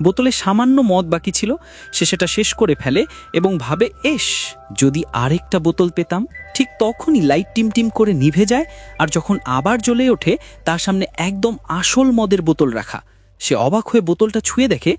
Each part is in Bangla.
বোতলে সামান্য মদ বাকি ছিল, সে সেটা শেষ করে ফেলে এবং ভাবে, যদি আরেকটা বোতল পেতাম। ঠিক তখনই লাইট টিমটিম করে নিভে যায়, আর যখন আবার জ্বলে ওঠে তার সামনে একদম আসল মদের বোতল রাখা। সে অবাক হয়ে বোতলটা ছুঁয়ে দেখে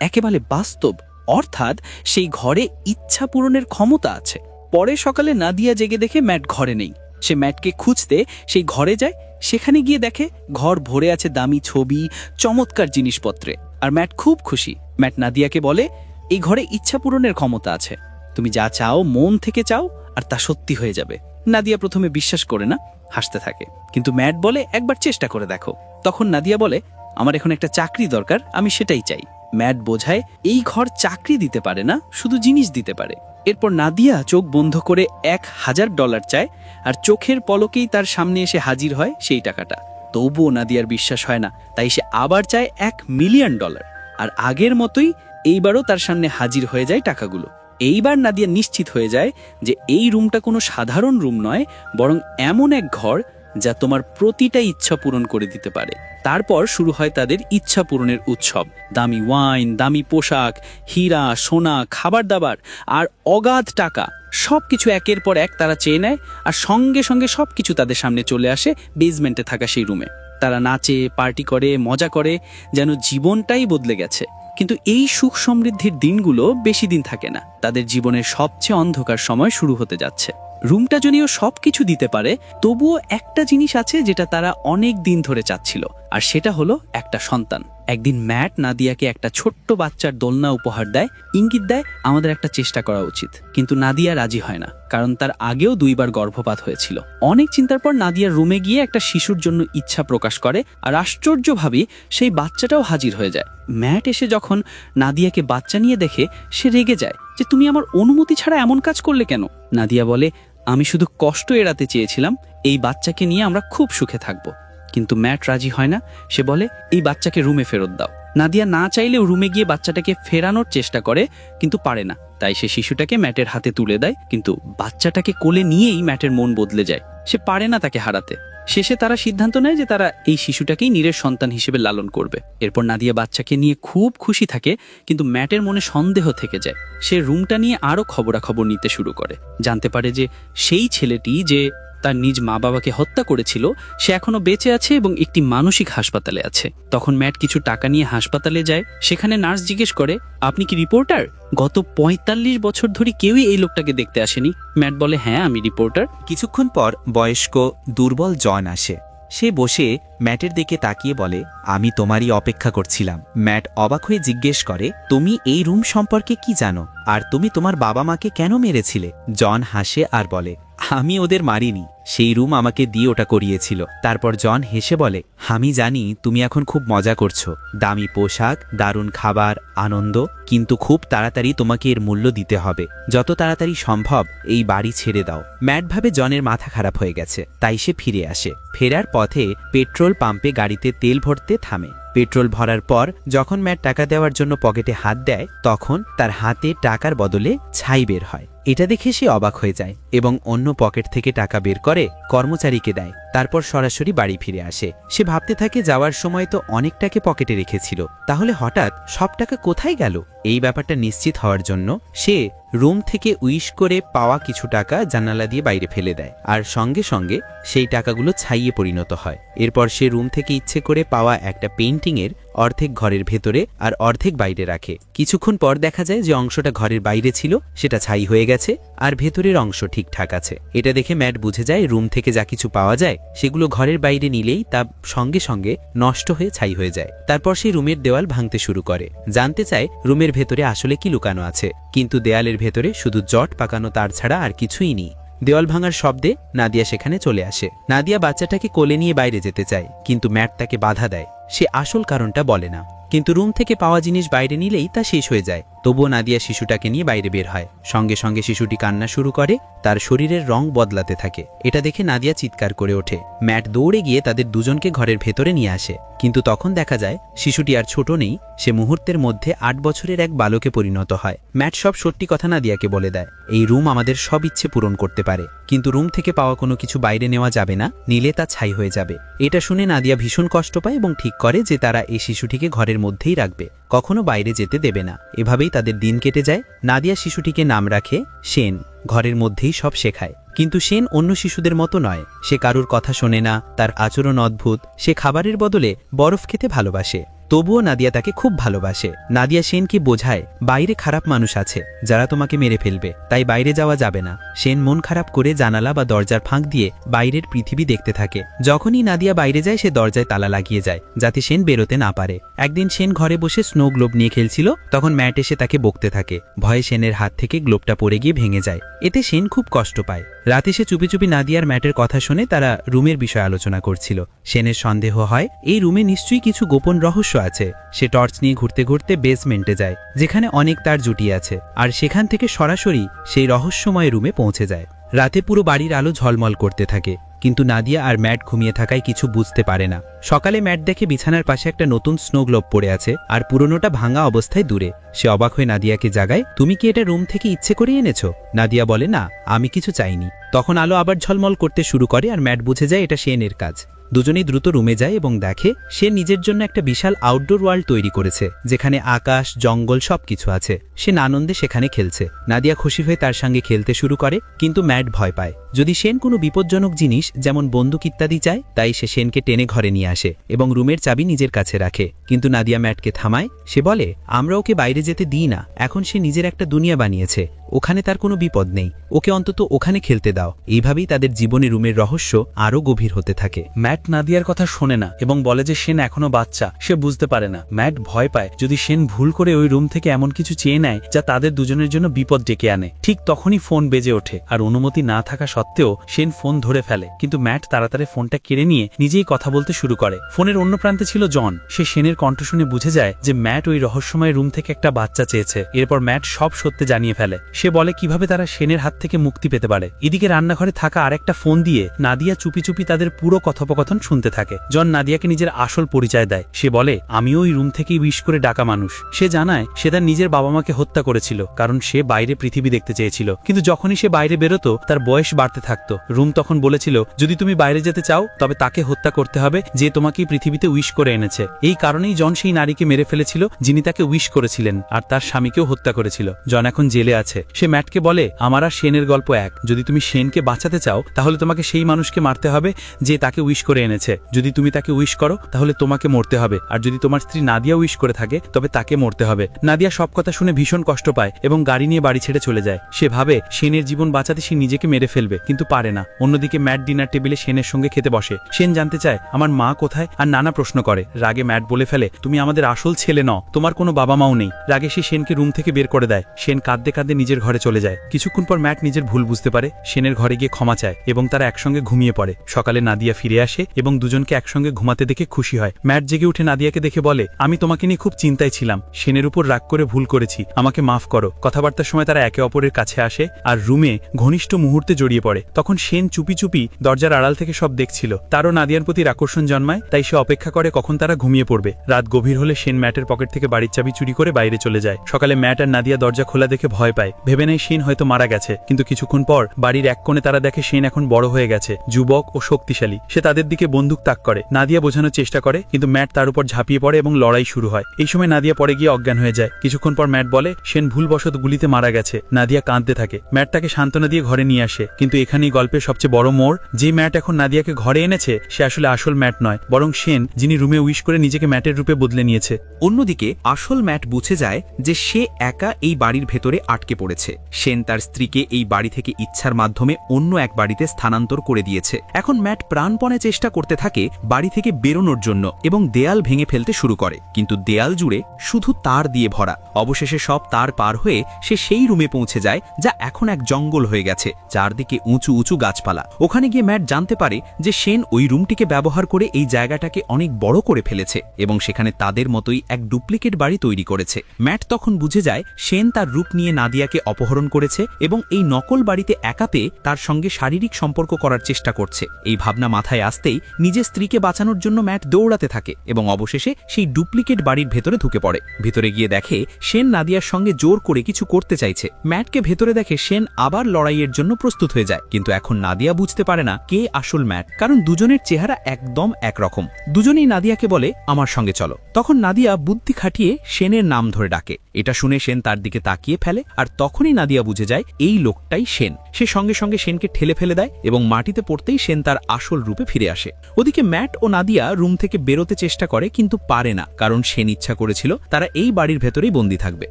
একেবারে বাস্তব, অর্থাৎ সেই ঘরে ইচ্ছা পূরণের ক্ষমতা আছে। পরে সকালে নাদিয়া জেগে দেখে ম্যাট ঘরে নেই। সে ম্যাটকে খুঁজতে সেই ঘরে যায়। সেখানে গিয়ে দেখে ঘর ভরে আছে দামি ছবি, চমৎকার জিনিসপত্রে। আর ম্যাট খুব খুশি। ম্যাট নাদিয়াকে বলে, এই ঘরে ইচ্ছা পূরণের ক্ষমতা আছে, তুমি যা চাও মন থেকে চাও আর তা সত্যি হয়ে যাবে। নাদিয়া প্রথমে বিশ্বাস করে না, হাসতে থাকে, কিন্তু ম্যাট বলে, একবার চেষ্টা করে দেখো। তখন নাদিয়া বলে, আমার এখন একটা চাকরি দরকার, আমি সেটাই চাই। ম্যাট বোঝায় এই ঘর চাকরি দিতে পারে না, শুধু জিনিস দিতে পারে। এরপর নাদিয়া চোখ বন্ধ করে $1000 চায়, আর চোখের পলকেই তার সামনে এসে হাজির হয় সেই টাকাটা। তবুও নাদিয়ার বিশ্বাস হয় না, তাই সে আবার চায় $1,000,000। আর আগের মতোই এইবারও তার সামনে হাজির হয়ে যায় টাকাগুলো। এইবার নাদিয়া নিশ্চিত হয়ে যায় যে এই রুমটা কোনো সাধারণ রুম নয়, বরং এমন এক ঘর যা তোমার প্রতিটা ইচ্ছা পূরণ করে দিতে পারে। তারপর শুরু হয় তাদের ইচ্ছা পূরণের উৎসব। দামি ওয়াইন, দামি পোশাক, হীরা, সোনা, খাবার দাবার আর অগাধ টাকা, সবকিছু একের পর এক তারা চেয়ে নেয়। আর সঙ্গে সঙ্গে সবকিছু তাদের সামনে চলে আসে বেসমেন্টে থাকা সেই রুমে। তারা নাচে, পার্টি করে, মজা করে, যেন জীবনটাই বদলে গেছে। কিন্তু এই সুখ সমৃদ্ধির দিনগুলো বেশি দিন থাকে না। তাদের জীবনের সবচেয়ে অন্ধকার সময় শুরু হতে যাচ্ছে। রুমটা যদিও সবকিছু দিতে পারে, তবুও একটা জিনিস আছে যেটা তারা অনেক দিন ধরে চাচ্ছিল, আর সেটা হলো একটা সন্তান। একদিন ম্যাট নাদিয়াকে একটা ছোট্ট বাচ্চার দোলনা উপহার দেয়, ইঙ্গিত দেয় আমাদের একটা চেষ্টা করা উচিত। কিন্তু নাদিয়া রাজি হয় না, কারণ তার আগেও 2 বার গর্ভপাত হয়েছিল। অনেক চিন্তার পর নাদিয়ার রুমে গিয়ে একটা শিশুর জন্য ইচ্ছা প্রকাশ করে, আর আশ্চর্যভাবে সেই বাচ্চাটাও হাজির হয়ে যায়। ম্যাট এসে যখন নাদিয়াকে বাচ্চা নিয়ে দেখে, সে রেগে যায় যে তুমি আমার অনুমতি ছাড়া এমন কাজ করলে কেন। নাদিয়া বলে, আমি শুধু কষ্ট এড়াতে চেয়েছিলাম, এই বাচ্চাকে নিয়ে আমরা খুব সুখে থাকব। কিন্তু ম্যাট রাজি হয় না। সে বলে, এই বাচ্চাকে রুমে ফেরত দাও। নাদিয়া না চাইলেও রুমে গিয়ে বাচ্চাটাকে ফেরানোর চেষ্টা করে, কিন্তু পারে না। তাই সে শিশুটাকে ম্যাটের হাতে তুলে দেয়। কিন্তু বাচ্চাটাকে কোলে নিয়েই ম্যাটের মন বদলে যায়। সে পারে না তাকে হারাতে। শেষে তারা সিদ্ধান্ত নেয় যে তারা এই শিশুটাকেই নীরের সন্তান হিসেবে লালন করবে। এরপর নাদিয়া বাচ্চাকে নিয়ে খুব খুশি থাকে, কিন্তু ম্যাটের মনে সন্দেহ থেকে যায়। সে রুমটা নিয়ে আরও খবরাখবর নিতে শুরু করে। জানতে পারে যে সেই ছেলেটি যে তার নিজ মা বাবাকে হত্যা করেছিল, সে এখনো বেঁচে আছে এবং একটি মানসিক হাসপাতালে আছে। তখন ম্যাট কিছু টাকা নিয়ে হাসপাতালে যায়। সেখানে নার্স জিজ্ঞেস করে, আপনি কি রিপোর্টার? গত 45 বছর ধরে কেউই এই লোকটাকে দেখতে আসেনি। ম্যাট বলে, হ্যাঁ আমি রিপোর্টার। কিছুক্ষণ পর বয়স্ক দুর্বল জন আসে। সে বসে ম্যাটের দিকে তাকিয়ে বলে, আমি তোমারই অপেক্ষা করছিলাম। ম্যাট অবাক হয়ে জিজ্ঞেস করে, তুমি এই রুম সম্পর্কে কি জানো, আর তুমি তোমার বাবা মাকে কেন মেরেছিলে? জন হাসে আর বলে, আমি ওদের মারিনি, সেই রুম আমাকে দিয়ে ওটা করিয়েছিল। তারপর জন হেসে বলে, আমি জানি তুমি এখন খুব মজা করছো, দামি পোশাক, দারুণ খাবার, আনন্দ, কিন্তু খুব তাড়াতাড়ি তোমাকে এর মূল্য দিতে হবে। যত তাড়াতাড়ি সম্ভব এই বাড়ি ছেড়ে দাও। ম্যাট ভাবে জনের মাথা খারাপ হয়ে গেছে, তাই সে ফিরে আসে। ফেরার পথে পেট্রোল পাম্পে গাড়িতে তেল ভরতে থামে। পেট্রোল ভরার পর যখন ম্যাট টাকা দেওয়ার জন্য পকেটে হাত দেয়, তখন তার হাতে টাকার বদলে ছাই বের হয়। এটা দেখে সে অবাক হয়ে যায় এবং অন্য পকেট থেকে টাকা বের করে কর্মচারীকে দেয়। তারপর সরাসরি বাড়ি ফিরে আসে। সে ভাবতে থাকে, যাওয়ার সময় তো অনেক টাকা পকেটে রেখেছিল, তাহলে হঠাৎ সব টাকা কোথায় গেল? এই ব্যাপারটা নিশ্চিত হওয়ার জন্য সে রুম থেকে উইশ করে পাওয়া কিছু টাকা জানালা দিয়ে বাইরে ফেলে দেয়, আর সঙ্গে সঙ্গে সেই টাকাগুলো ছাইয়ে পরিণত হয়। এরপর সে রুম থেকে ইচ্ছে করে পাওয়া একটা পেইন্টিংয়ের অর্ধেক ঘরের ভেতরে আর অর্ধেক বাইরে রাখে। কিছুক্ষণ পর দেখা যায় যে অংশটা ঘরের বাইরে ছিল সেটা ছাই হয়ে গেছে, আর ভেতরের অংশ ঠিকঠাক আছে। এটা দেখে ম্যাট বুঝে যায় রুম থেকে যা কিছু পাওয়া যায় সেগুলো ঘরের বাইরে নিলেই তা সঙ্গে সঙ্গে নষ্ট হয়ে ছাই হয়ে যায়। তারপর সে রুমের দেওয়াল ভাঙতে শুরু করে, জানতে চায় রুমের ভেতরে আসলে কি লুকানো আছে। কিন্তু দেয়ালের ভেতরে শুধু জট পাকানো তার ছাড়া আর কিছুই নেই। দেওয়াল ভাঙার শব্দে নাদিয়া সেখানে চলে আসে। নাদিয়া বাচ্চাটাকে কোলে নিয়ে বাইরে যেতে চায়, কিন্তু ম্যাট তাকে বাধা দেয়। সে আসল কারণটা বলে না, কিন্তু রুম থেকে পাওয়া জিনিস বাইরে নিলেই তা শেষ হয়ে যায়। তবুও নাদিয়া শিশুটাকে নিয়ে বাইরে বের হয়। সঙ্গে সঙ্গে শিশুটি কান্না শুরু করে, তার শরীরের রং বদলাতে থাকে। এটা দেখে নাদিয়া চিৎকার করে ওঠে। ম্যাট দৌড়ে গিয়ে তাদের দুজনকে ঘরের ভেতরে নিয়ে আসে, কিন্তু তখন দেখা যায় শিশুটি আর ছোট নেই, সে মুহূর্তের মধ্যে 8 বছরের এক বালকে পরিণত হয়। ম্যাট সব সত্যি কথা নাদিয়াকে বলে দেয়। এই রুম আমাদের সব ইচ্ছে পূরণ করতে পারে, কিন্তু রুম থেকে পাওয়া কোনো কিছু বাইরে নেওয়া যাবে না, নিলে তা ছাই হয়ে যাবে। এটা শুনে নাদিয়া ভীষণ কষ্ট পায় এবং ঠিক করে যে তারা এই শিশুটিকে ঘরের মধ্যেই রাখবে, কখনো বাইরে যেতে দেবে না। এভাবেই তাদের দিন কেটে যায়। নাদিয়া শিশুটিকে নাম রাখে সেন, ঘরের মধ্যেই সব শেখায়। কিন্তু সেন অন্য শিশুদের মতো নয়, সে কারুর কথা শোনে না, তার আচরণ অদ্ভুত, সে খাবারের বদলে বরফ খেতে ভালোবাসে। তবুও নাদিয়া তাকে খুব ভালোবাসে। নাদিয়া সেনকে বোঝায় বাইরে খারাপ মানুষ আছে যারা তোমাকে মেরে ফেলবে, তাই বাইরে যাওয়া যাবে না। সেন মন খারাপ করে জানালা বা দরজার ফাঁক দিয়ে বাইরের পৃথিবী দেখতে থাকে। যখনই নাদিয়া বাইরে যায় সে দরজায় তালা লাগিয়ে যায়, যাতে সেন বেরোতে না পারে। একদিন সেন ঘরে বসে স্নো গ্লোব নিয়ে খেলছিল, তখন ম্যাট এসে তাকে বকতে থাকে। ভয়ে সেনের হাত থেকে গ্লোবটা পড়ে গিয়ে ভেঙে যায়। এতে সেন খুব কষ্ট পায়। রাতে সে চুপি চুপি নাদিয়ার ম্যাটের কথা শুনে তারা রুমের বিষয়ে আলোচনা করছিল। সেনের সন্দেহ হয় এই রুমে নিশ্চয়ই কিছু গোপন রহস্য আছে। সে টর্চ নিয়ে ঘুরতে ঘুরতে বেসমেন্টে যায়, যেখানে অনেক তার জুটিয়ে আছে, আর সেখান থেকে সরাসরি সেই রহস্যময় রুমে পৌঁছে যায়। রাতে পুরো বাড়ির আলো ঝলমল করতে থাকে, কিন্তু নাদিয়া আর ম্যাট ঘুমিয়ে থাকায় কিছু বুঝতে পারে না। সকালে ম্যাট দেখে বিছানার পাশে একটা নতুন স্নো গ্লোব পড়ে আছে, আর পুরনোটা ভাঙা অবস্থায় দূরে। সে অবাক হয়ে নাদিয়াকে জাগায়, তুমি কি এটা রুম থেকে ইচ্ছে করে এনেছো? নাদিয়া বলে, না, আমি কিছু চাইনি। তখন আলো আবার ঝলমল করতে শুরু করে, আর ম্যাট বুঝে যায় এটা সেনের কাজ। দুজনেই দ্রুত রুমে যায় এবং দেখে সে নিজের জন্য একটা বিশাল আউটডোর ওয়ার্ল্ড তৈরি করেছে, যেখানে আকাশ, জঙ্গল সবকিছু আছে। সে আনন্দে সেখানে খেলছে। নাদিয়া খুশি হয়ে তার সঙ্গে খেলতে শুরু করে, কিন্তু ম্যাট ভয় পায় যদি সেন কোনো বিপজ্জনক জিনিস যেমন বন্দুক ইত্যাদি চায়। তাই সে সেনকে টেনে ঘরে নিয়ে আসে এবং রুমের চাবি নিজের কাছে রাখে। কিন্তু নাদিয়া ম্যাটকে থামায়। সে বলে, আমরা ওকে বাইরে যেতে দিই না, এখন সে নিজের একটা দুনিয়া বানিয়েছে, ওখানে তার কোনো বিপদ নেই, ওকে অন্তত ওখানে খেলতে দাও। এইভাবেই তাদের জীবনে রুমের রহস্য আরও গভীর হতে থাকে। ম্যাট নাদিয়ার কথা শোনে না এবং বলে যে সেন এখনো বাচ্চা, সে বুঝতে পারে না। ম্যাট ভয় পায় যদি সেন ভুল করে ওই রুম থেকে এমন কিছু চেয়ে নেয় যা তাদের দুজনের জন্য বিপদ ডেকে আনে। ঠিক তখনই ফোন বেজে ওঠে, আর অনুমতি না থাকা সত্ত্বেও সেন ফোন ধরে ফেলে। কিন্তু ম্যাট তাড়াতাড়ি ফোনটা কেড়ে নিয়ে নিজেই কথা বলতে শুরু করে। ফোনের অন্য প্রান্তে ছিল জন। সে সেনের কণ্ঠ শুনে বুঝে যায় যে ম্যাট ওই রহস্যময় রুম থেকে একটা বাচ্চা চেয়েছে। এরপর ম্যাট সব সত্যি জানিয়ে ফেলে। সে বলে কিভাবে তারা সেনের হাত থেকে মুক্তি পেতে পারে। এদিকে রান্নাঘরে থাকা আরেকটা ফোন দিয়ে নাদিয়া চুপি চুপি তাদের পুরো কথোপকথন শুনতে থাকে। জন নাদিয়াকে নিজের আসল পরিচয় দেয়। সে বলে, আমিও ওই রুম থেকেই উইশ করে ডাকা মানুষ। সে জানায় সে তার নিজের বাবা মাকে হত্যা করেছিল, কারণ সে বাইরে পৃথিবী দেখতে চেয়েছিল। কিন্তু যখনই সে বাইরে বেরোতো তার বয়স বাড়তে থাকতো। রুম তখন বলেছিল, যদি তুমি বাইরে যেতে চাও তবে তাকে হত্যা করতে হবে যে তোমাকে পৃথিবীতে উইশ করে এনেছে। এই কারণেই জন সেই নারীকে মেরে ফেলেছিল যিনি তাকে উইশ করেছিলেন, আর তার স্বামীকেও হত্যা করেছিল। জন এখন জেলে আছে। সে ম্যাটকে বলে, আমার আর সেনের গল্প এক। যদি তুমি সেনকে বাঁচাতে চাও তাহলে তোমাকে সেই মানুষকে মারতে হবে যে তাকে উইশ করে এনেছে। যদি তুমি তাকে উইশ করো তাহলে তোমাকে মরতে হবে, আর যদি তোমার স্ত্রী নাদিয়া উইশ করে থাকে তবে তাকে মরতে হবে। নাদিয়া সব কথা শুনে ভীষণ কষ্ট পায় এবং গাড়ি নিয়ে বাড়ি ছেড়ে চলে যায়। সে ভাবে সেনের জীবন বাঁচাতে সে নিজেকে মেরে ফেলবে, কিন্তু পারে না। অন্যদিকে ম্যাট ডিনার টেবিলে সেনের সঙ্গে খেতে বসে। সেন জানতে চায় আমার মা কোথায়, আর নানা প্রশ্ন করে। রাগে ম্যাট বলে ফেলে, তুমি আমাদের আসল ছেলে নও, তোমার কোনো বাবা মাও নেই। রাগে সে সেনকে রুম থেকে বের করে দেয়। সেন কাঁদতে কাঁদতে নিজের ঘরে চলে যায়। কিছুক্ষণ পর ম্যাট নিজের ভুল বুঝতে পারে, সেনের ঘরে গিয়ে ক্ষমা চায় এবং তারা একসঙ্গে ঘুমিয়ে পড়ে। সকালে নাদিয়া ফিরে আসে এবং দুজনকে একসঙ্গে ঘুমাতে দেখে খুশি হয়। ম্যাট জেগে উঠে নাদিয়াকে দেখে বলে, আমি তোমাকে নিয়ে খুব চিন্তায় ছিলাম, সেনের উপর রাগ করে ভুল করেছি, আমাকে মাফ করো। কথাবার্তার সময় তারা একে অপরের কাছে আসে আর রুমে ঘনিষ্ঠ মুহূর্তে জড়িয়ে পড়ে। তখন সেন চুপি চুপি দরজার আড়াল থেকে সব দেখছিল। তারও নাদিয়ার প্রতি আকর্ষণ জন্মায়, তাই সে অপেক্ষা করে কখন তারা ঘুমিয়ে পড়বে। রাত গভীর হলে সেন ম্যাটের পকেট থেকে বাড়ির চাবি চুরি করে বাইরে চলে যায়। সকালে ম্যাট আর নাদিয়া দরজা খোলা দেখে ভয় পায়, ভেবে নেয় সেন হয়তো মারা গেছে। কিন্তু কিছুক্ষণ পর বাড়ির এক কোণে তারা দেখে সেন এখন বড় হয়ে গেছে, যুবক ও শক্তিশালী। সে তাদের দিকে বন্দুক তাক করে। নাদিয়া বোঝানোর চেষ্টা করে, কিন্তু ম্যাট তার উপর ঝাঁপিয়ে পড়ে এবং লড়াই শুরু হয়। এই সময় নাদিয়া পড়ে গিয়ে অজ্ঞান হয়ে যায়। কিছুক্ষণ পর ম্যাট বলে সেন ভুলবশত গুলিতে মারা গেছে। নাদিয়া কাঁদতে থাকে। ম্যাট তাকে সান্ত্বনা দিয়ে ঘরে নিয়ে আসে। কিন্তু এখানেই গল্পের সবচেয়ে বড় মোড়। যে ম্যাট এখন নাদিয়াকে ঘরে এনেছে সে আসলে আসল ম্যাট নয়, বরং সেন, যিনি রুমে উইশ করে নিজেকে ম্যাটের রূপে বদলে নিয়েছে। অন্যদিকে আসল ম্যাট বুঝে যায় যে সে একা এই বাড়ির ভেতরে আটকে পড়েছে। করেছে। সেন তার স্ত্রীকে এই বাড়ি থেকে ইচ্ছার মাধ্যমে অন্য এক বাড়িতে স্থানান্তর করে দিয়েছে। এখন ম্যাট প্রাণপণে চেষ্টা করতে থাকে বাড়ি থেকে বেরোনোর জন্য এবং দেয়াল ভেঙে ফেলতে শুরু করে, কিন্তু দেয়াল জুড়ে শুধু তার দিয়ে ভরা। অবশেষে সব তার পার হয়ে সে সেই রুমে পৌঁছে যায় যা এখন এক জঙ্গল হয়ে গেছে, চারদিকে উঁচু উঁচু গাছপালা। ওখানে গিয়ে ম্যাট জানতে পারে যে সেন ওই রুমটিকে ব্যবহার করে এই জায়গাটাকে অনেক বড় করে ফেলেছে এবং সেখানে তাদের মতোই এক ডুপ্লিকেট বাড়ি তৈরি করেছে। ম্যাট তখন বুঝে যায় সেন তার রূপ নিয়ে নাদিয়াকে অপহরণ করেছে এবং এই নকল বাড়িতে একা পেয়ে তার সঙ্গে শারীরিক সম্পর্ক করার চেষ্টা করছে। এই ভাবনা মাথায় আসতেই নিজের স্ত্রীকে বাঁচানোর জন্য ম্যাট দৌড়াতে থাকে এবং অবশেষে সেই ডুপ্লিকেট বাড়ির ভেতরে ঢুকে পড়ে। ভেতরে গিয়ে দেখে সেন নাদিয়ার সঙ্গে জোর করে কিছু করতে চাইছে। ম্যাটকে ভেতরে দেখে সেন আবার লড়াইয়ের জন্য প্রস্তুত হয়ে যায়, কিন্তু এখন নাদিয়া বুঝতে পারে না কে আসল ম্যাট, কারণ দুজনের চেহারা একদম একরকম। দুজনেই নাদিয়াকে বলে আমার সঙ্গে চলো। তখন নাদিয়া বুদ্ধি খাটিয়ে সেনের নাম ধরে ডাকে। এটা শুনে সেন তার দিকে তাকিয়ে ফেলে, আর তখনই নাদিয়া বুঝে যায় এই লোকটাই সেন। সে সঙ্গে সঙ্গে সেনকে ঠেলে ফেলে দেয় এবং মাটিতে পড়তেই সেন তার আসল রূপে ফিরে আসে। ওদিকে ম্যাট ও নাদিয়া রুম থেকে বেরোতে চেষ্টা করে, কিন্তু পারে না, কারণ সেন ইচ্ছা করেছিল তারা এই বাড়ির ভেতরেই বন্দী থাকবে।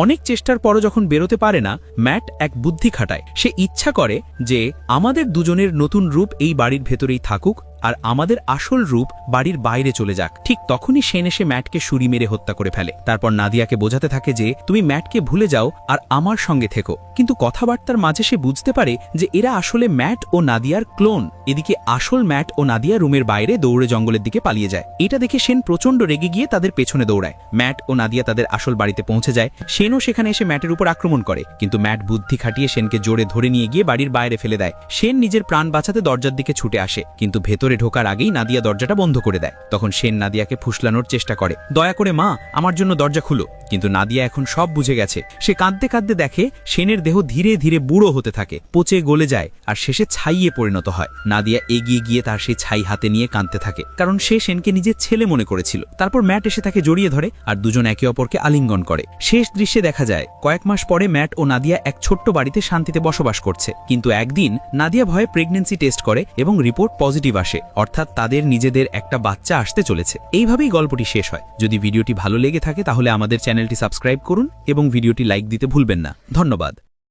অনেক চেষ্টার পরও যখন বেরোতে পারে না, ম্যাট এক বুদ্ধি খাটায়। সে ইচ্ছা করে যে আমাদের দুজনের নতুন রূপ এই বাড়ির ভেতরেই থাকুক আর আমাদের আসল রূপ বাড়ির বাইরে চলে যাক। ঠিক তখনই সেন এসে ম্যাটকে ছুরি মেরে হত্যা করে ফেলে। তারপর নাদিয়াকে বোঝাতে থাকে যে তুমি ম্যাটকে ভুলে যাও আর আমার সঙ্গে থেকো, কিন্তু কথাবার্তার মাঝে সে বুঝতে পারে যে এরা আসলে ম্যাট ও নাদিয়ার ক্লোন। এদিকে আসল ম্যাট ও নাদিয়া রুমের বাইরে দৌড়ে জঙ্গলের দিকে পালিয়ে যায়। এটা দেখে সেন প্রচণ্ড রেগে গিয়ে তাদের পেছনে দৌড়ায়। ম্যাট ও নাদিয়া তাদের আসল বাড়িতে পৌঁছে যায়। সেনও সেখানে এসে ম্যাটের উপর আক্রমণ করে, কিন্তু ম্যাট বুদ্ধি খাটিয়ে সেনকে জোরে ধরে নিয়ে গিয়ে বাড়ির বাইরে ফেলে দেয়। সেন নিজের প্রাণ বাঁচাতে দরজার দিকে ছুটে আসে, কিন্তু ভেতরে ঢোকার আগেই নাদিয়া দরজাটা বন্ধ করে দেয়। তখন সেন নাদিয়াকে ফুসলানোর চেষ্টা করে, দয়া করে মা আমার জন্য দরজা খুলো। কিন্তু নাদিয়া এখন সব বুঝে গেছে। সে কাঁদতে কাঁদতে দেখে সেনের দেহ ধীরে ধীরে বুড়ো হতে থাকে, পচে গলে যায় আর শেষে ছাইয়ে পরিণত হয়। নাদিয়া এগিয়ে গিয়ে তার সেই ছাই হাতে নিয়ে কাঁদতে থাকে, কারণ সে সেনকে নিজের ছেলে মনে করেছিল। তারপর ম্যাট এসে তাকে জড়িয়ে ধরে আর দুজন একে অপরকে আলিঙ্গন করে। শেষ দৃশ্যে দেখা যায় কয়েক মাস পরে ম্যাট ও নাদিয়া এক ছোট্ট বাড়িতে শান্তিতে বসবাস করছে। কিন্তু একদিন নাদিয়া ভয়ে প্রেগন্যান্সি টেস্ট করে এবং রিপোর্ট পজিটিভ আসে, অর্থাৎ তাদের নিজেদের একটা বাচ্চা আসতে চলেছে। এইভাবেই গল্পটি শেষ হয়। যদি ভিডিওটি ভালো লেগে থাকে তাহলে আমাদের চ্যানেলটি সাবস্ক্রাইব করুন এবং ভিডিওটি লাইক দিতে ভুলবেন না। ধন্যবাদ।